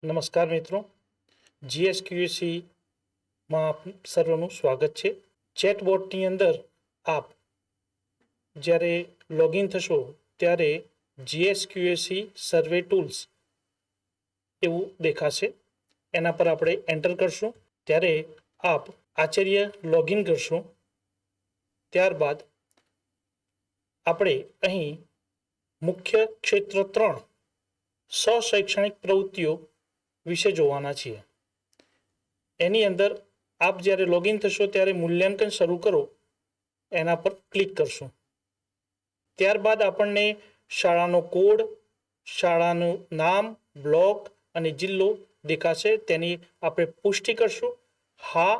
નમસ્કાર મિત્રો, GSQC માં સર્વનું સ્વાગત છે। ચેટબોટની અંદર આપ જ્યારે લોગિન થશો ત્યારે GSQC સર્વે ટૂલ્સ એવું દેખાશે। એના પર આપણે એન્ટર કરશું ત્યારે આપ આચાર્ય લોગિન કરશો। ત્યારબાદ આપણે અહીં મુખ્ય ક્ષેત્ર 3 શૈક્ષણિક પ્રવૃત્તિઓ વિશે જોવાના છીએ। એની અંદર આપ જ્યારે લોગિન થશો ત્યારે મૂલ્યાંકન શરૂ કરો એના પર ક્લિક કરશું। ત્યારબાદ આપણને શાળાનો કોડ, શાળાનું નામ, બ્લોક અને જિલ્લો દેખાશે। તેની આપણે પુષ્ટિ કરશું। હા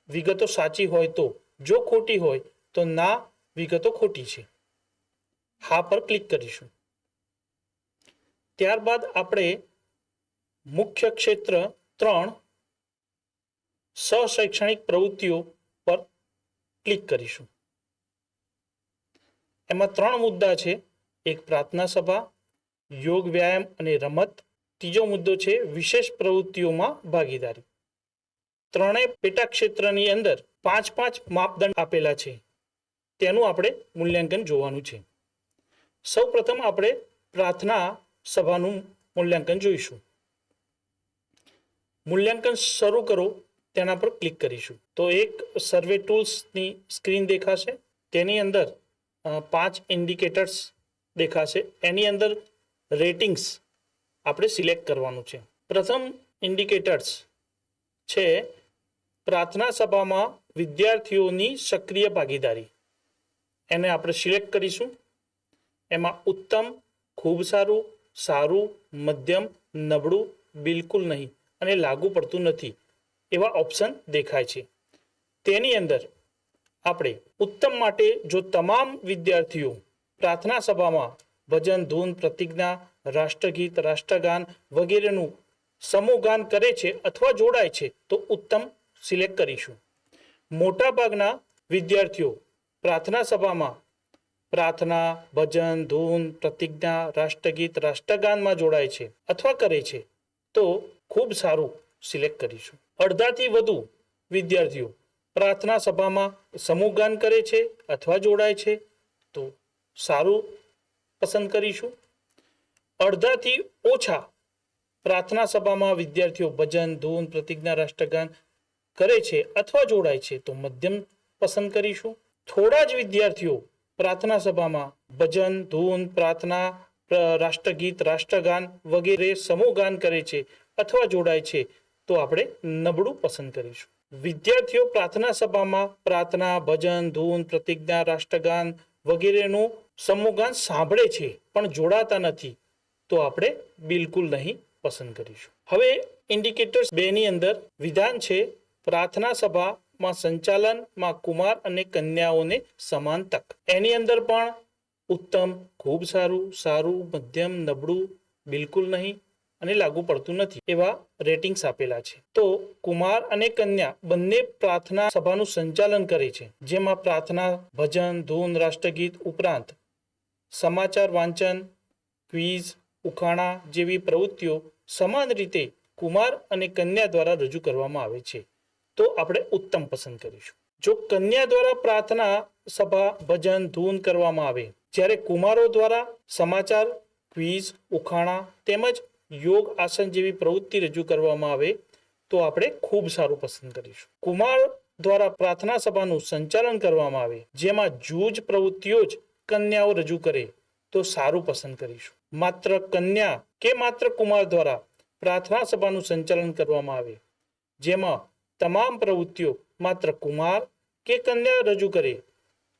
વિગતો સાચી હોય તો, જો ખોટી હોય તો ના વિગતો ખોટી છે, હા પર ક્લિક કરીશું। ત્યારબાદ આપણે મુખ્ય ક્ષેત્ર 3 શૈક્ષણિક પ્રવૃત્તિઓ પર ક્લિક કરીશું। એમાં 3 મુદ્દા છે। એક પ્રાર્થના સભા, યોગ વ્યાયામ અને રમત, ત્રીજો મુદ્દો છે વિશેષ પ્રવૃત્તિઓમાં ભાગીદારી। ત્રણેય પેટા ક્ષેત્રની અંદર 5-5 માપદંડ આપેલા છે, તેનું આપણે મૂલ્યાંકન જોવાનું છે। સૌપ્રથમ આપણે પ્રાર્થના સભાનું મૂલ્યાંકન જોઈશું। મૂલ્યાંકન શરૂ કરો તેના પર ક્લિક કરીશું તો એક સર્વે ટૂલ્સની સ્ક્રીન દેખાશે। તેની અંદર 5 ઇન્ડિકેટર્સ દેખાશે। એની અંદર રેટિંગ્સ આપણે સિલેક્ટ કરવાનું છે। પ્રથમ ઇન્ડિકેટર્સ છે પ્રાર્થના સભામાં વિદ્યાર્થીઓની સક્રિય ભાગીદારી। એને આપણે સિલેક્ટ કરીશું। એમાં ઉત્તમ, ખૂબ સારું, સારું, મધ્યમ, નબળું, બિલકુલ નહીં અને લાગુ પડતું નથી એવા ઓપ્શન દેખાય છે। તેની અંદર આપણે ઉત્તમ માટે જો તમામ વિદ્યાર્થીઓ પ્રાર્થના સભામાં ભજન, ધૂન, પ્રતિજ્ઞા, રાષ્ટ્રગીત, રાષ્ટ્રગાન વગેરેનું સમૂહગાન કરે છે અથવા જોડાય છે તો ઉત્તમ સિલેક્ટ કરીશું। મોટાભાગના વિદ્યાર્થીઓ પ્રાર્થના સભામાં પ્રાર્થના, ભજન, ધૂન, પ્રતિજ્ઞા, રાષ્ટ્રગીત, રાષ્ટ્રગાનમાં જોડાય છે અથવા કરે છે તો ખૂબ સારું સિલેક્ટ કરીશું। અડધાથી વધુ વિદ્યાર્થીઓ પ્રાર્થના સભામાં સમૂહગાન કરે છે અથવા જોડાય છે તો સારું પસંદ કરીશું। અડધાથી ઓછા પ્રાર્થના સભામાં વિદ્યાર્થીઓ ભજન, ધૂન, પ્રતિજ્ઞા, રાષ્ટ્રગાન કરે છે અથવા જોડાય છે તો મધ્યમ પસંદ કરીશું। થોડા જ વિદ્યાર્થીઓ પ્રાર્થના સભામાં ભજન, ધૂન, પ્રાર્થના, રાષ્ટ્રગીત, રાષ્ટ્રગાન વગેરે સમૂહગાન કરે છે અથવા જોડાય છે તો આપણે નબળું પસંદ કરીશું। વિદ્યાર્થીઓ પ્રાર્થના સભામાં પ્રાર્થના, ભજન, ધૂન, પ્રતિજ્ઞા, રાષ્ટ્રગાન વગેરેનું સમૂહગાન સાંભળે છે પણ જોડાતા નથી તો આપણે બિલકુલ નહીં પસંદ કરીશું। હવે ઇન્ડિકેટર્સ 2 ની અંદર વિધાન છે પ્રાર્થના સભામાં સંચાલનમાં કુમાર અને કન્યાઓને સમાન તક। એની અંદર પણ ઉત્તમ, ખૂબ સારું, સારું, મધ્યમ, નબળું, બિલકુલ નહીં અને લાગુ પડતું નથી એવા રેટિંગ્સ આપેલા છે। તો કુમાર અને કન્યા બંને પ્રાર્થના સભાનું સંચાલન કરે છે, જેમાં પ્રાર્થના, ભજન, ધૂન, રાષ્ટ્રગીત ઉપરાંત સમાચાર વાંચન, ક્વિઝ, ઉખાણા જેવી પ્રવૃત્તિઓ સમાન રીતે કુમાર અને કન્યા દ્વારા રજૂ કરવામાં આવે છે તો આપણે ઉત્તમ પસંદ કરીશું। જો કન્યા દ્વારા પ્રાર્થના સભા, ભજન, ધૂન કરવામાં આવે જ્યારે કુમારો દ્વારા સમાચાર, ક્વિઝ, ઉખાણા તેમજ યોગ, આસન જેવી પ્રવૃત્તિ રજૂ કરવામાં આવે તો આપણે ખૂબ સારું પસંદ કરીશું। કુમાર દ્વારા પ્રાર્થના સભાનું સંચાલન કરવામાં આવે જેમાં જૂજ પ્રવૃત્તિઓ જ કન્યાઓ રજૂ કરે તો સારું પસંદ કરીશું। માત્ર કન્યા કે માત્ર કુમાર દ્વારા પ્રાર્થના સભાનું સંચાલન કરવામાં આવે જેમાં તમામ પ્રવૃત્તિઓ માત્ર કુમાર કે કન્યા રજૂ કરે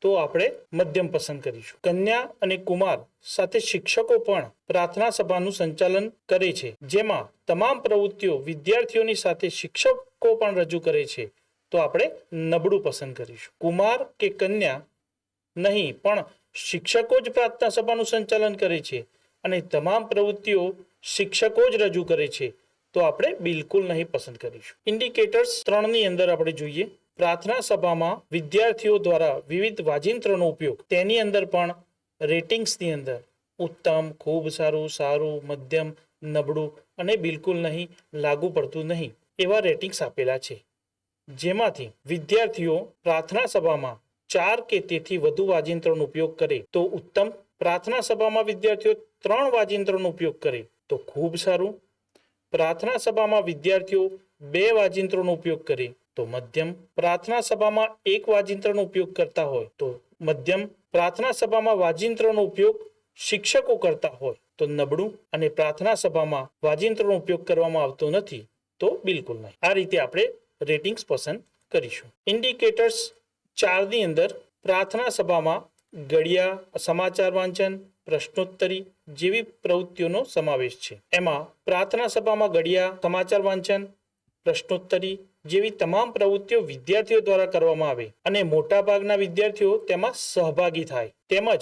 તો આપણે મધ્યમ પસંદ કરીશું। કન્યા અને કુમાર સાથે શિક્ષકો પણ પ્રાર્થના સભાનું સંચાલન કરે છે જેમાં તમામ પ્રવૃત્તિઓ વિદ્યાર્થીઓની સાથે શિક્ષકો પણ રજૂ કરે છે તો આપણે નબળું પસંદ કરીશું। કુમાર કે કન્યા નહીં પણ શિક્ષકો જ પ્રાર્થના સભાનું સંચાલન કરે છે અને તમામ પ્રવૃત્તિઓ શિક્ષકો જ રજૂ કરે છે તો આપણે બિલકુલ નહીં પસંદ કરીશું। ઇન્ડિકેટર્સ 3 ની અંદર આપણે જોઈએ પ્રાર્થના સભામાં વિદ્યાર્થીઓ દ્વારા વિવિધ વાજિંત્રનો ઉપયોગ। તેની અંદર પણ રેટિંગ્સની અંદર ઉત્તમ, ખૂબ સારું, સારું, મધ્યમ, નબળું અને બિલકુલ નહીં, લાગુ પડતું નહીં એવા રેટિંગ્સ આપેલા છે, જેમાંથી વિદ્યાર્થીઓ પ્રાર્થના સભામાં 4 કે તેથી વધુ વાજિંત્રનો ઉપયોગ કરે તો ઉત્તમ, પ્રાર્થના સભામાં વિદ્યાર્થીઓ 3 વાજિંત્રનો ઉપયોગ કરે તો ખૂબ સારું, પ્રાર્થના સભામાં વિદ્યાર્થીઓ 2 વાજિંત્રનો ઉપયોગ કરે તો મધ્યમ, પ્રાર્થના સભામાં 1 વાજિંત્રનો ઉપયોગ કરતા હોય તો મધ્યમ, પ્રાર્થના સભામાં વાજિંત્રનો ઉપયોગ શિક્ષકો કરતા હોય તો નબળું, અને પ્રાર્થના સભામાં વાજિંત્રનો ઉપયોગ કરવામાં આવતો નથી તો બિલકુલ નહીં. આ રીતે આપણે રેટિંગ્સ પસંદ કરીશું. ઇન્ડિકેટર્સ 4 ની અંદર પ્રાર્થના સભામાં ઘડિયા, સમાચાર વાંચન, પ્રશ્નોત્તરી જેવી પ્રવૃત્તિઓનો સમાવેશ છે. એમાં પ્રાર્થના સભામાં ઘડિયા, સમાચાર વાંચન, પ્રશ્નોત્તરી જેવી તમામ પ્રવૃત્તિઓ વિદ્યાર્થીઓ દ્વારા કરવામાં આવે અને મોટાભાગના વિદ્યાર્થીઓ તેમાં સહભાગી થાય, તેમજ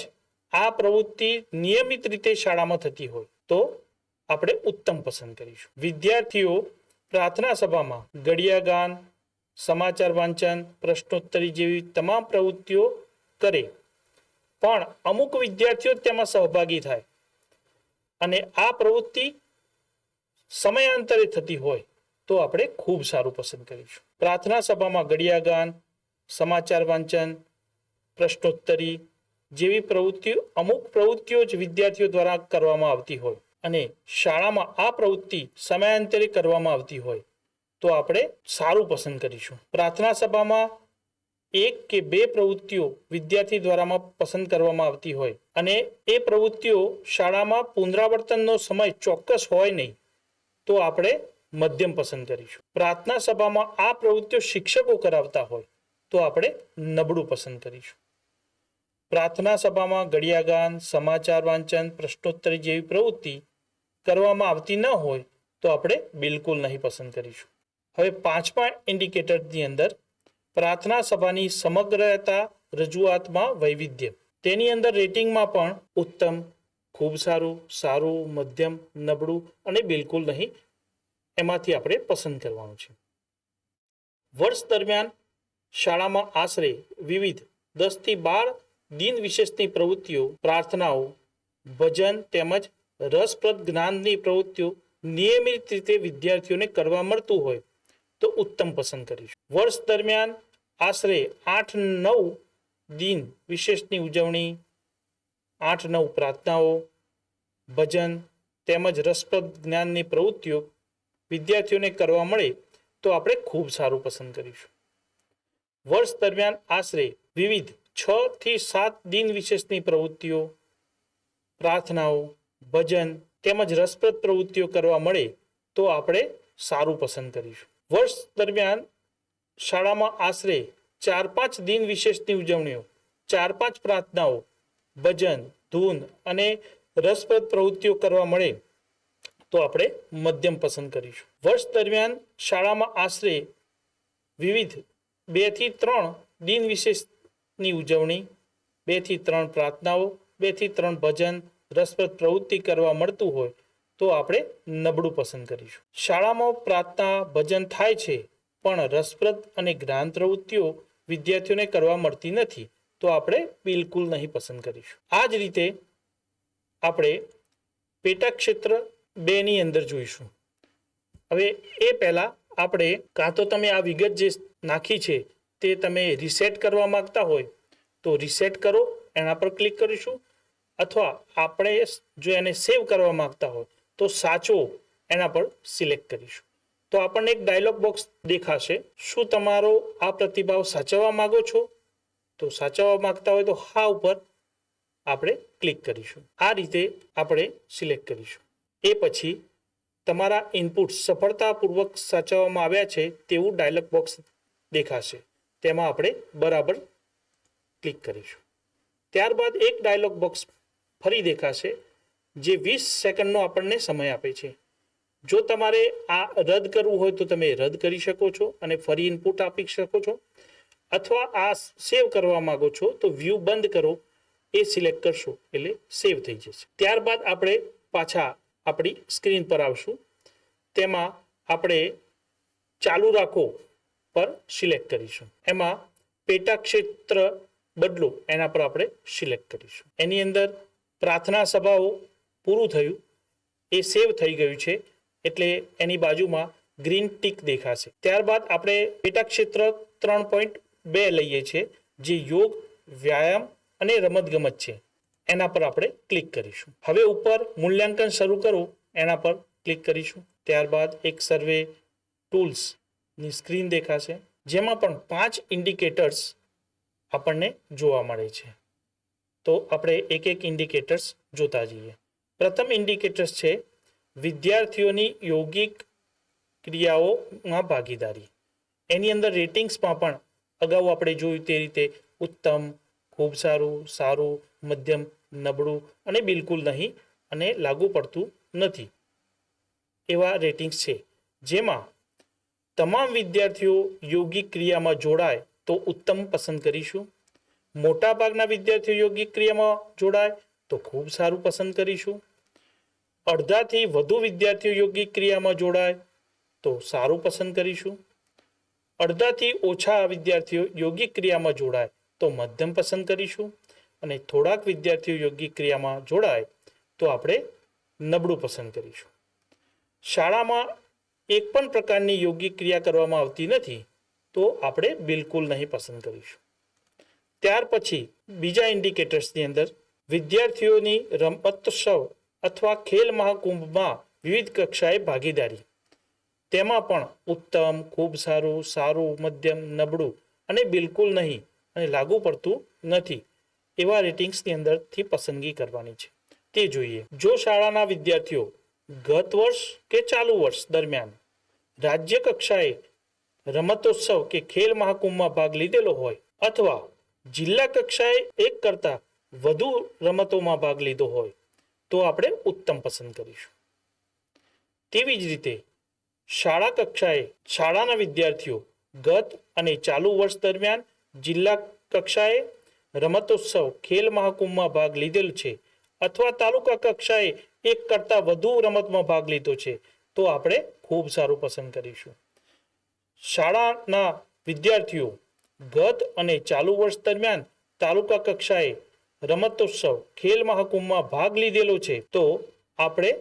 આ પ્રવૃત્તિ નિયમિત રીતે શાળામાં થતી હોય તો આપણે ઉત્તમ પસંદ કરીશું. વિદ્યાર્થીઓ પ્રાર્થના સભામાં ઘડિયા ગાન, સમાચાર વાંચન, પ્રશ્નોત્તરી જેવી તમામ પ્રવૃત્તિઓ કરે, પણ અમુક વિદ્યાર્થીઓ તેમાં સહભાગી થાય અને આ પ્રવૃત્તિ સમયાંતરે થતી હોય તો આપણે ખૂબ સારું પસંદ કરીશું. પ્રાર્થના સભામાં ઘડિયા ગાન, સમાચાર વાંચન, પ્રશ્નોત્તરી જેવી પ્રવૃત્તિઓ અમુક પ્રવૃત્તિઓ જ વિદ્યાર્થીઓ દ્વારા કરવામાં આવતી હોય અને શાળામાં આ પ્રવૃત્તિ સમયાંતરે કરવામાં આવતી હોય તો આપણે સારું પસંદ કરીશું. પ્રાર્થના સભામાં 1 કે 2 પ્રવૃત્તિઓ વિદ્યાર્થી દ્વારા પસંદ કરવામાં આવતી હોય અને એ પ્રવૃત્તિઓ શાળામાં પુનરાવર્તનનો સમય ચોક્કસ હોય નહીં તો આપણે મધ્યમ પસંદ કરીશું. પ્રાર્થના સભામાં આ પ્રવૃત્તિઓ શિક્ષકો કરાવતા હોય તો આપણે નબળું પસંદ કરીશું. પ્રાર્થના સભામાં ઘડિયા ગાન, સમાચાર વાંચન, પ્રશ્નોત્તરી જેવી પ્રવૃત્તિ કરવામાં આવતી ન હોય તો આપણે બિલકુલ નહીં પસંદ કરીશું. હવે 5મા ઇન્ડિકેટરની અંદર પ્રાર્થના સભાની સમગ્રતા રજૂઆતમાં વૈવિધ્ય, તેની અંદર રેટિંગમાં પણ ઉત્તમ, ખૂબ સારું, સારું, મધ્યમ, નબળું અને બિલકુલ નહીં એમાંથી આપણે પસંદ કરવાનું છે. વર્ષ દરમિયાન શાળામાં આશરે વિવિધ 10 થી 12 દિન વિશેષની પ્રવૃત્તિઓ, પ્રાર્થનાઓ, ભજન તેમજ રસપ્રદ જ્ઞાનની પ્રવૃત્તિઓ નિયમિત રીતે વિદ્યાર્થીઓને કરવા મળતું હોય તો ઉત્તમ પસંદ કરીશું. વર્ષ દરમિયાન આશરે 8-9 દિન વિશેષની ઉજવણી, 8-9 પ્રાર્થનાઓ, ભજન તેમજ રસપ્રદ જ્ઞાનની પ્રવૃત્તિઓ વિદ્યાર્થીઓને કરવા મળે તો આપણે ખૂબ સારું પસંદ કરીશું. વર્ષ દરમિયાન આશરે વિવિધ 6 થી 7 દિન વિશેષની પ્રવૃત્તિઓ, પ્રાર્થનાઓ, ભજન તેમજ રસપ્રદ પ્રવૃત્તિઓ કરવા મળે તો આપણે સારું પસંદ કરીશું. વર્ષ દરમિયાન શાળામાં આશરે 4-5 દિન વિશેષની ઉજવણીઓ, 4-5 પ્રાર્થનાઓ, ભજન, ધૂન અને રસપ્રદ પ્રવૃત્તિઓ કરવા મળે તો આપણે મધ્યમ પસંદ કરીશું. વર્ષ દરમિયાન શાળામાં આશરે વિવિધ 2 થી 3 દિન વિશેષની ઉજવણી, 2 થી 3 પ્રાર્થનાઓ, 2 થી 3 ભજન, રસપ્રદ પ્રવૃત્તિ કરવા મળતું હોય તો આપણે નબળું પસંદ કરીશું. શાળામાં પ્રાર્થના, ભજન થાય છે પણ રસપ્રદ અને જ્ઞાન પ્રવૃત્તિઓ વિદ્યાર્થીઓને કરવા મળતી નથી તો આપણે બિલકુલ નહીં પસંદ કરીશું. આ જ રીતે આપણે પેટા ક્ષેત્ર 2 ની અંદર જોઈશું. હવે એ પહેલા આપણે કાં તો તમે આ વિગત જે નાખી છે તે તમે રીસેટ કરવા માંગતા હોય તો રીસેટ કરો, એના પર ક્લિક કરીશું, અથવા આપણે જો એને સેવ કરવા માંગતા હોય તો સાચો એના પર સિલેક્ટ કરીશું. તો આપણને એક ડાયલોગ બોક્સ દેખાશે. શું તમારો આ પ્રતિભાવ સાચવવા માંગો છો? તો સાચવવા માંગતા હોય તો હા ઉપર આપણે ક્લિક કરીશું. આ રીતે આપણે સિલેક્ટ કરીશું. એ પછી તમારા ઇનપુટ સફળતાપૂર્વક સાચવવામાં આવ્યા છે તેવું ડાયલોગ બોક્સ દેખાશે. તેમાં આપણે બરાબર ક્લિક કરીશું. ત્યારબાદ એક ડાયલોગ બોક્સ ફરી દેખાશે જે 20 સેકન્ડનો આપણને સમય આપે છે. જો તમારે આ રદ કરવું હોય તો તમે રદ કરી શકો છો અને ફરી ઇનપુટ આપી શકો છો, અથવા આ સેવ કરવા માંગો છો તો વ્યૂ બંધ કરો એ સિલેક્ટ કરશો એટલે સેવ થઈ જશે. ત્યારબાદ આપણે પાછા આપણી સ્ક્રીન પર આવશું. તેમાં આપણે ચાલુ રાખો પર સિલેક્ટ કરીશું. એમાં પેટા ક્ષેત્ર બદલો એના પર આપણે સિલેક્ટ કરીશું. એની અંદર પ્રાર્થના સભાઓ પૂરું થયું, એ સેવ થઈ ગયું છે. એટલે એની બાજુમાં ગ્રીન ટીક દેખાશે. ત્યારબાદ આપણે પેટા ક્ષેત્ર 3.2 લઈએ છીએ, જે યોગ, વ્યાયામ અને રમતગમત છે. એના પર આપણે ક્લિક કરીશું. હવે ઉપર મૂલ્યાંકન શરૂ કરવું એના પર ક્લિક કરીશું. ત્યારબાદ એક સર્વે ટૂલ્સની સ્ક્રીન દેખાશે, જેમાં પણ 5 ઇન્ડિકેટર્સ આપણને જોવા મળે છે. તો આપણે એક એક ઇન્ડિકેટર્સ જોતા જઈએ. પ્રથમ ઇન્ડિકેટર્સ છે વિદ્યાર્થીઓની યોગિક ક્રિયાઓમાં ભાગીદારી. એની અંદર રેટિંગ્સમાં પણ અગાઉ આપણે જોયું તે રીતે ઉત્તમ, ખૂબ સારું, સારું, મધ્યમ, નબળું અને બિલકુલ નહીં અને લાગુ પડતું નથી એવા રેટિંગ્સ છે. જેમાં તમામ વિદ્યાર્થીઓ યોગિક ક્રિયામાં જોડાય તો ઉત્તમ પસંદ કરીશું. મોટાભાગના વિદ્યાર્થીઓ યોગિક ક્રિયામાં જોડાય તો ખૂબ સારું પસંદ કરીશું. અડધાથી વધુ વિદ્યાર્થીઓ યોગિક ક્રિયામાં જોડાય તો સારું પસંદ કરીશું. અડધાથી ઓછા વિદ્યાર્થીઓ યોગિક ક્રિયામાં જોડાય તો મધ્યમ પસંદ કરીશું. અને થોડાક વિદ્યાર્થીઓ યોગિક ક્રિયામાં જોડાય તો આપણે નબળું પસંદ કરીશું. શાળામાં એક પણ પ્રકારની યોગિક ક્રિયા કરવામાં આવતી નથી તો આપણે બિલકુલ નહીં પસંદ કરીશું. ત્યાર પછી બીજા ઇન્ડિકેટર્સની અંદર વિદ્યાર્થીઓની રમતોત્સવ અથવા ખેલ મહાકુંભમાં વિવિધ કક્ષાએ ભાગીદારી. તેમાં પણ ઉત્તમ, ખૂબ સારું, સારું, મધ્યમ, નબળું અને બિલકુલ નહીં અને લાગુ પડતું નથી એવા રેટિંગ્સની અંદરથી પસંદગી કરવાની છે. તે જોઈએ. જો શાળાના વિદ્યાર્થીઓ ગત વર્ષ કે ચાલુ વર્ષ દરમિયાન રાજ્ય કક્ષાએ રમતોત્સવ કે ખેલ મહાકુંભમાં ભાગ લીધેલો હોય અથવા જિલ્લા કક્ષાએ એક કરતાં વધુ રમતોમાં ભાગ લીધો હોય તો આપણે ઉત્તમ પસંદ કરીશું. તેવી જ રીતે શાળા કક્ષાએ શાળાના વિદ્યાર્થીઓ ગત અને ચાલુ વર્ષ દરમિયાન જિલ્લા કક્ષાએ રમતોત્સવ ખેલ મહાકુંભમાં ભાગ લીધેલ છે અથવા તાલુકા કક્ષાએ એક કરતાં વધુ રમતમાં ભાગ લીધો છે તો આપણે ખૂબ સારું પસંદ કરીશું. શાળાના વિદ્યાર્થીઓ ગત અને ચાલુ વર્ષ દરમિયાન તાલુકા કક્ષાએ રમતોત્સવ ખેલ મહાકુંભમાં ભાગ લીધેલો છે તો આપણે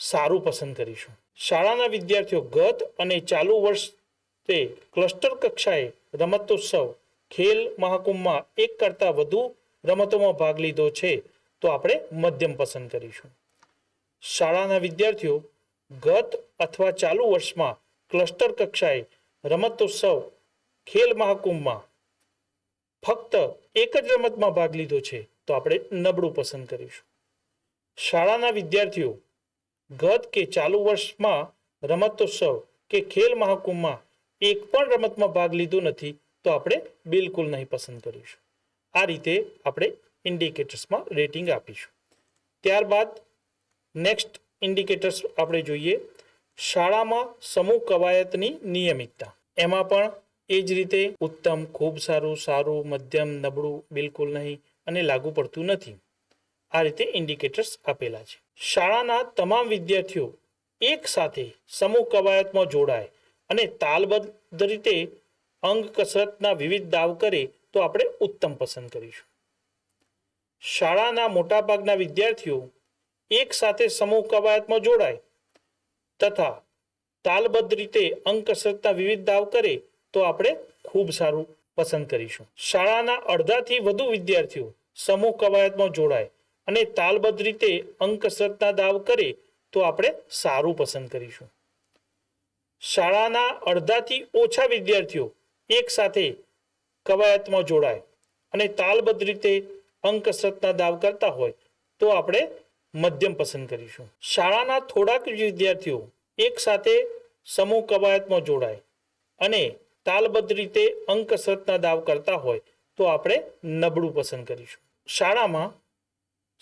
સારું પસંદ કરીશું. શાળાના વિદ્યાર્થીઓ ગત અને ચાલુ વર્ષે ક્લસ્ટર કક્ષાએ રમતોત્સવ ખેલ મહાકુંભમાં એક કરતાં વધુ રમતોમાં ભાગ લીધો છે તો આપણે મધ્યમ પસંદ કરીશું. શાળાના વિદ્યાર્થીઓ ગત અથવા ચાલુ વર્ષમાં ક્લસ્ટર કક્ષાએ રમતોત્સવ ખેલ મહાકુંભમાં ફક્ત એક જ રમતમાં ભાગ લીધો છે તો આપણે નબળું પસંદ કરીશું. શાળાના વિદ્યાર્થીઓ ગત કે ચાલુ વર્ષમાં રમતોત્સવ કે ખેલ મહાકુંભમાં એક પણ રમતમાં ભાગ લીધો નથી તો આપણે બિલકુલ નહીં પસંદ કરીશું. આ રીતે આપણે ઇન્ડિકેટર્સમાં રેટિંગ આપીશું. ત્યારબાદ નેક્સ્ટ ઇન્ડિકેટર્સ આપણે જોઈએ શાળામાં સમૂહ કવાયતની નિયમિતતા. એમાં પણ એ જ રીતે ઉત્તમ, ખૂબ સારું, સારું, મધ્યમ, નબળું, બિલકુલ નહીં અને લાગુ પડતું નથી. આ રીતે ઇન્ડિકેટર્સ આપેલા છે. શાળાના તમામ વિદ્યાર્થીઓ એક સાથે સમૂહ કવાયતમાં જોડાય અને તાલબદ્ધ રીતે અંગ કસરતના વિવિધ દાવ કરે તો આપણે ઉત્તમ પસંદ કરીશું. શાળાના મોટાભાગના વિદ્યાર્થીઓ એક સાથે સમૂહ કવાયતમાં જોડાય તથા તાલબદ્ધ રીતે અંગ કસરતના વિવિધ દાવ કરે તો આપણે ખૂબ સારું પસંદ કરીશું. શાળાના અડધાથી વધુ વિદ્યાર્થીઓ સમૂહ કવાયતમાં જોડાય અને તાલબદ્ધ રીતે અંગ કસરતના દાવ કરે તો આપણે સારું પસંદ કરીશું. શાળાના અડધાથી ઓછા વિદ્યાર્થીઓ એક સાથે કવાયતમાં જોડાય અને તાલબદ્ધ રીતે અંગ કસરતના દાવ કરતા હોય તો આપણે મધ્યમ પસંદ કરીશું. શાળાના થોડાક વિદ્યાર્થીઓ એક સાથે સમૂહ કવાયતમાં જોડાય અને તાલબદ્ધ રીતે અંગ કસરતના દાવ કરતા હોય તો આપણે નબળું પસંદ કરીશું. શાળામાં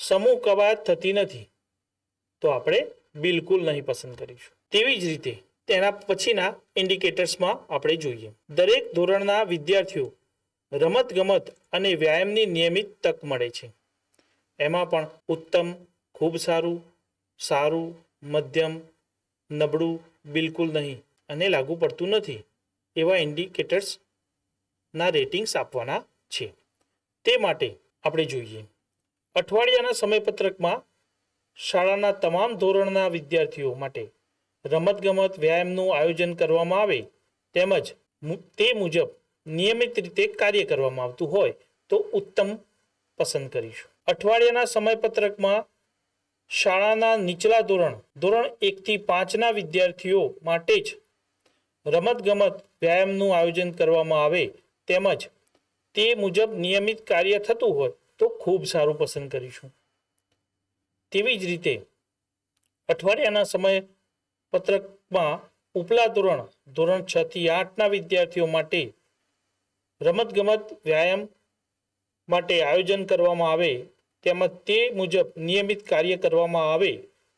સમૂહ કવાયત થતી નથી તો આપણે બિલકુલ નહીં પસંદ કરીશું. તેવી જ રીતે તેના પછીના ઇન્ડિકેટર્સમાં આપણે જોઈએ દરેક ધોરણના વિદ્યાર્થીઓ રમત ગમત અને વ્યાયામની નિયમિત તક મળે છે. એમાં પણ ઉત્તમ, ખૂબ સારું, સારું, મધ્યમ, નબળું, બિલકુલ નહીં અને લાગુ પડતું નથી એવા ઇન્ડિકેટર્સના રેટિંગ્સ આપવાના છે. તે માટે આપણે જોઈએ અઠવાડિયાના સમયપત્રકમાં શાળાના તમામ ધોરણના વિદ્યાર્થીઓ માટે રમતગમત વ્યાયામનું આયોજન કરવામાં આવે તેમજ તે મુજબ નિયમિત રીતે કાર્ય કરવામાં આવતું હોય તો ઉત્તમ પસંદ કરીશું. અઠવાડિયાના સમયપત્રકમાં શાળાના નીચલા ધોરણ 1 થી 5ના વિદ્યાર્થીઓ માટે જ રમતગમત વ્યાયામનું આયોજન કરવામાં આવે તેમજ તે મુજબ નિયમિત કાર્ય થતું હોય તો ખૂબ સારું પસંદ કરીશું. તેવી જ રીતે અઠવાડિયાના સમયપત્રકમાં ઉપલા ધોરણ 6 થી 8ના વિદ્યાર્થીઓ માટે રમતગમત વ્યાયામ માટે આયોજન કરવામાં આવે તેમજ તે મુજબ નિયમિત કાર્ય કરવામાં આવે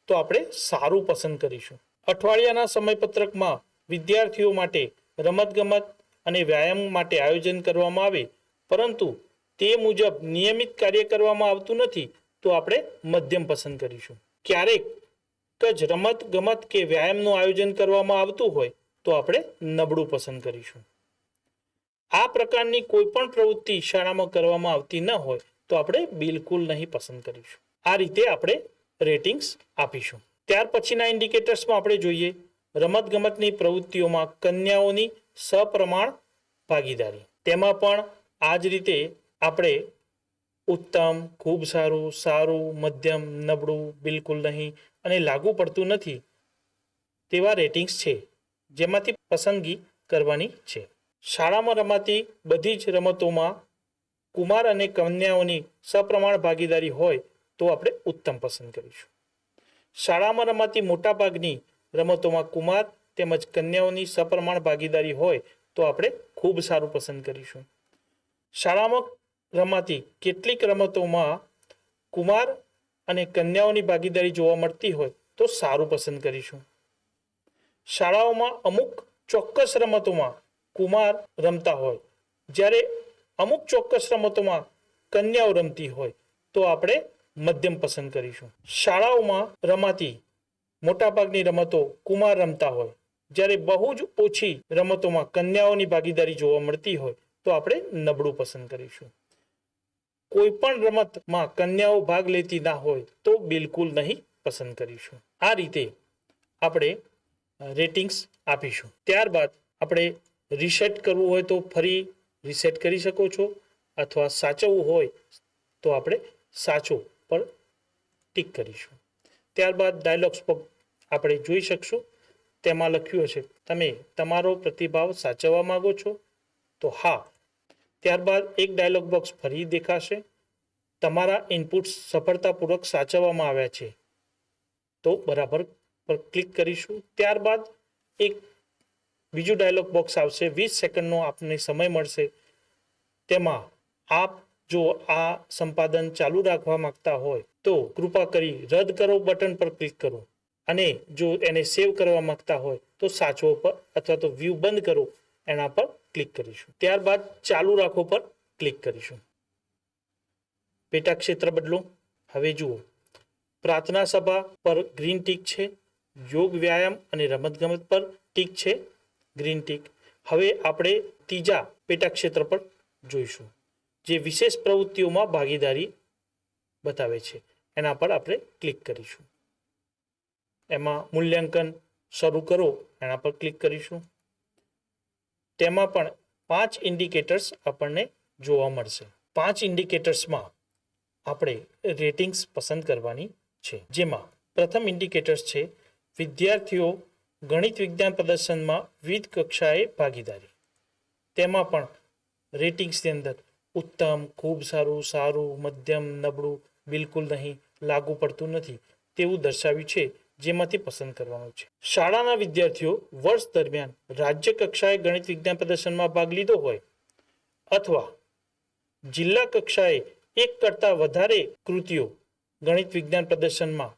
તો આપણે સારું પસંદ કરીશું. અઠવાડિયાના સમયપત્રકમાં વિદ્યાર્થીઓ માટે રમતગમત અને વ્યાયામ માટે આયોજન કરવામાં આવે પરંતુ તે મુજબ નિયમિત કાર્ય કરવામાં આવતું નથી તો આપણે મધ્યમ પસંદ કરીશું. ક્યારેક જ રમતગમત કે વ્યાયામનું આયોજન કરવામાં આવતું હોય તો આપણે નબળું પસંદ કરીશું. આ પ્રકારની કોઈ પણ પ્રવૃત્તિ શાળામાં કરવામાં આવતી ન હોય તો આપણે બિલકુલ નહીં પસંદ કરીશું. આ રીતે આપણે રેટિંગ્સ આપીશું. ત્યાર પછીના ઇન્ડિકેટર્સમાં આપણે જોઈએ રમતગમતની પ્રવૃત્તિઓમાં કન્યાઓની સપ્રમાણ ભાગીદારી. તેમાં પણ આ જ રીતે આપણે ઉત્તમ, ખૂબ સારું, સારું, મધ્યમ, નબળું, બિલકુલ નહીં અને લાગુ પડતું નથી તેવા રેટિંગ્સ છે જેમાંથી પસંદગી કરવાની છે. શાળામાં રમાતી બધી જ રમતોમાં કુમાર અને કન્યાઓની સપ્રમાણ ભાગીદારી હોય તો આપણે ઉત્તમ પસંદ કરીશું. શાળામાં રમાતી મોટાભાગની રમતોમાં કુમાર તેમજ કન્યાઓની સપ્રમાણ ભાગીદારી હોય તો આપણે ખૂબ સારું પસંદ કરીશું. શાળામાં રમાતી કેટલીક રમતોમાં કુમાર અને કન્યાઓની ભાગીદારી જોવા મળતી હોય તો સારું પસંદ કરીશું. શાળાઓમાં અમુક ચોક્કસ રમતોમાં કુમાર રમતા હોય જ્યારે અમુક ચોક્કસ રમતોમાં કન્યાઓ રમતી હોય તો આપણે મધ્યમ પસંદ કરીશું. શાળાઓમાં રમાતી મોટાભાગની રમતો કુમાર રમતા હોય જ્યારે બહુ જ ઓછી રમતોમાં કન્યાઓની ભાગીદારી જોવા મળતી હોય તો આપણે નબળું પસંદ કરીશું. કોઈ પણ રમતમાં કન્યાઓ ભાગ લેતી ના હોય તો બિલકુલ નહીં પસંદ કરીશું. આ રીતે આપણે રેટિંગ્સ આપીશું. ત્યારબાદ આપણે રીસેટ કરવું હોય તો ફરી રીસેટ કરી શકો છો અથવા સાચવવું હોય તો આપણે સાચો પર ટીક કરીશું. ત્યારબાદ ડાયલોગ્સ બોક્સ આપણે જોઈ શકશું. તેમાં લખ્યું હશે તમે તમારો પ્રતિભાવ સાચવવા માંગો છો તો હા. ત્યારબાદ એક ડાયલોગ બોક્સ ફરી દેખાશે તમારા ઇનપુટ્સ સફળતાપૂર્વક સાચવવામાં આવ્યા છે તો બરાબર પર ક્લિક કરીશું. ત્યારબાદ એક બીજું ડાયલોગ બોક્સ આવશે 20 સેકન્ડનો આપને સમય મળશે. તેમાં આપ જો આ સંપાદન ચાલુ રાખવા માંગતા હોય તો કૃપા કરી રદ કરો બટન પર ક્લિક કરો અને જો એને સેવ કરવા માંગતા હોય તો સાચવો પર અથવા તો વ્યૂ બંધ કરો એના પર ક્લિક કરીશું. ત્યારબાદ ચાલુ રાખો પર ક્લિક કરીશું. પેટા ક્ષેત્ર બદલો. હવે જુઓ પ્રાર્થના સભા પર ગ્રીન ટીક છે, યોગ વ્યાયામ અને રમતગમત પર ટીક છે ગ્રીન ટીક. હવે આપણે ત્રીજા પેટા ક્ષેત્ર પર જોઈશું જે વિશેષ પ્રવૃત્તિઓમાં ભાગીદારી બતાવે છે એના પર આપણે ક્લિક કરીશું. એમાં મૂલ્યાંકન શરૂ કરો એના પર ક્લિક કરીશું. તેમાં પણ 5 ઇન્ડિકેટર્સ આપણને જોવા મળશે. 5 ઇન્ડિકેટર્સમાં આપણે રેટિંગ્સ પસંદ કરવાની છે. જેમાં પ્રથમ ઇન્ડિકેટર્સ છે વિદ્યાર્થીઓ ગણિત વિજ્ઞાન પ્રદર્શનમાં વિવિધ કક્ષાએ ભાગીદારી. તેમાં પણ રેટિંગ્સની અંદર ઉત્તમ, ખૂબ સારું, સારું, મધ્યમ, નબળું, બિલકુલ નહીં, લાગુ પડતું નથી તેવું દર્શાવ્યું છે જેમાંથી પસંદ કરવાનું છે. શાળાના વિદ્યાર્થીઓ વર્ષ દરમિયાન રાજ્ય કક્ષાએ ગણિત વિજ્ઞાન પ્રદર્શનમાં ભાગ લીધો હોય અથવા જિલ્લા કક્ષાએ એક કરતાં વધારે કૃતિઓ ગણિત વિજ્ઞાન પ્રદર્શનમાં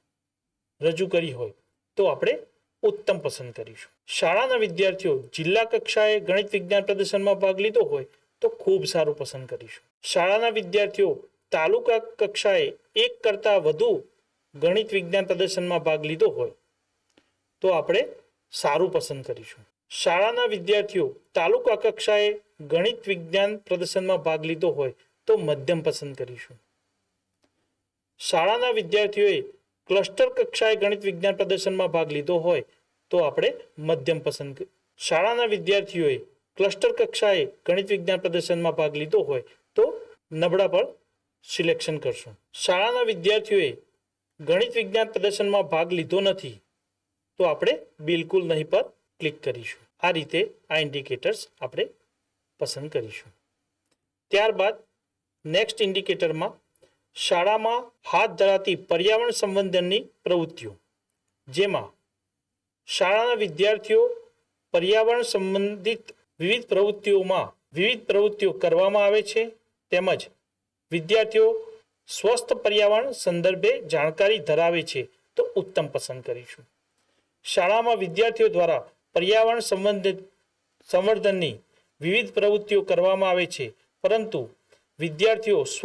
રજૂ કરી હોય તો આપણે ઉત્તમ પસંદ કરીશું. શાળાના વિદ્યાર્થીઓ જિલ્લા કક્ષાએ ગણિત વિજ્ઞાન પ્રદર્શનમાં ભાગ લીધો હોય તો ખૂબ સારું પસંદ કરીશું. શાળાના વિદ્યાર્થીઓ તાલુકા કક્ષાએ એક કરતાં વધુ ગણિત વિજ્ઞાન પ્રદર્શનમાં ભાગ લીધો હોય તો આપણે સારું પસંદ કરીશું. શાળાના વિદ્યાર્થીઓ તાલુકા કક્ષાએ ગણિત વિજ્ઞાન પ્રદર્શનમાં ભાગ લીધો હોય તો મધ્યમ પસંદ કરીશું. શાળાના વિદ્યાર્થીઓએ ક્લસ્ટર કક્ષાએ ગણિત વિજ્ઞાન પ્રદર્શનમાં ભાગ લીધો હોય તો આપણે મધ્યમ પસંદ. શાળાના વિદ્યાર્થીઓએ ક્લસ્ટર કક્ષાએ ગણિત વિજ્ઞાન પ્રદર્શનમાં ભાગ લીધો હોય તો નબળા પર સિલેક્શન કરશું. શાળાના વિદ્યાર્થીઓએ ગણિત વિજ્ઞાન પ્રદર્શનમાં ભાગ લીધો નથી તો આપણે બિલકુલ નહીં પર ક્લિક કરીશું. આ રીતે આ ઇન્ડિકેટર્સ આપણે પસંદ કરીશું. ત્યારબાદ નેક્સ્ટ ઇન્ડિકેટરમાં શાળામાં હાથ ધરાતી પર્યાવરણ સંબંધની પ્રવૃત્તિઓ, જેમાં શાળાના વિદ્યાર્થીઓ પર્યાવરણ સંબંધિત વિવિધ પ્રવૃત્તિઓ કરવામાં આવે છે, તેમજ વિદ્યાર્થીઓ સ્વસ્થ પર્યાવરણ સંદર્ભે જાણકારી ધરાવે છે તો ઉત્તમ પસંદ કરીશું. શાળામાં વિદ્યાર્થીઓ દ્વારા પર્યાવરણ સંવર્ધનની વિવિધ પ્રવૃત્તિઓ કરવામાં આવે છે, પરંતુ વિદ્યાર્થીઓ